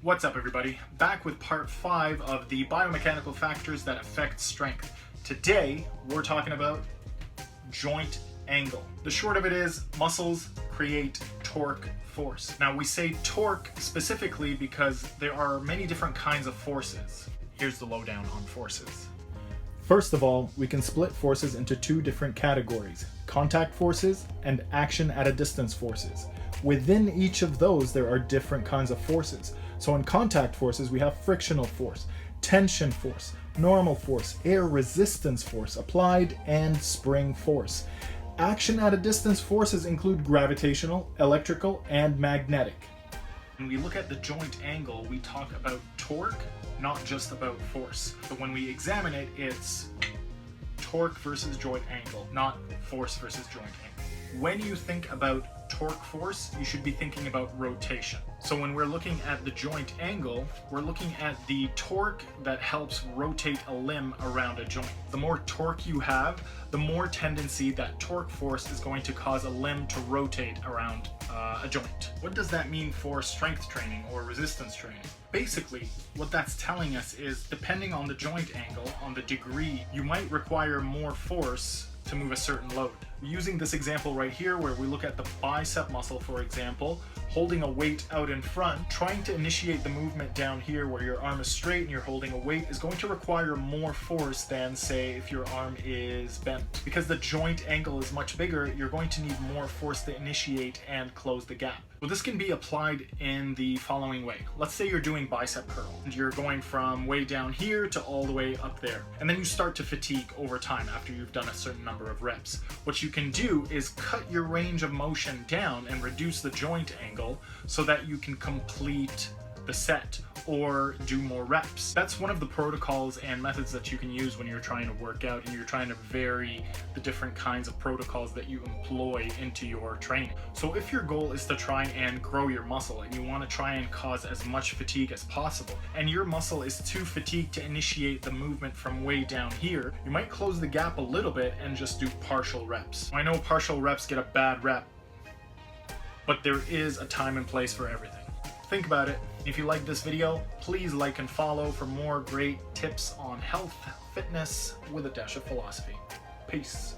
What's up, everybody? Back with part 5 of the biomechanical factors that affect strength. Today, we're talking about joint angle. The short of it is muscles create torque force. Now, we say torque specifically because there are many different kinds of forces. Here's the lowdown on forces. First of all, we can split forces into two different categories: contact forces and action at a distance forces. Within each of those, there are different kinds of forces. So in contact forces, we have frictional force, tension force, normal force, air resistance force, applied, and spring force. Action at a distance forces include gravitational, electrical, and magnetic. When we look at the joint angle, we talk about torque, not just about force. But when we examine it, it's torque versus joint angle, not force versus joint angle. When you think about torque force, you should be thinking about rotation. So when we're looking at the joint angle, we're looking at the torque that helps rotate a limb around a joint. The more torque you have, the more tendency that torque force is going to cause a limb to rotate around a joint. What does that mean for strength training or resistance training? Basically, what that's telling us is, depending on the joint angle, on the degree, you might require more force to move a certain load. Using this example right here, where we look at the bicep muscle, for example, holding a weight out in front, trying to initiate the movement down here where your arm is straight and you're holding a weight is going to require more force than, say, if your arm is bent. Because the joint angle is much bigger, you're going to need more force to initiate and close the gap. Well, this can be applied in the following way. Let's say you're doing bicep curl and you're going from way down here to all the way up there. And then you start to fatigue over time after you've done a certain number of reps. What you can do is cut your range of motion down and reduce the joint angle so that you can complete the set or do more reps. That's one of the protocols and methods that you can use when you're trying to work out and you're trying to vary the different kinds of protocols that you employ into your training. So if your goal is to try and grow your muscle and you want to try and cause as much fatigue as possible, and your muscle is too fatigued to initiate the movement from way down here, you might close the gap a little bit and just do partial reps. I know partial reps get a bad rep, but there is a time and place for everything. Think about it. If you like this video, please like and follow for more great tips on health, fitness, with a dash of philosophy. Peace.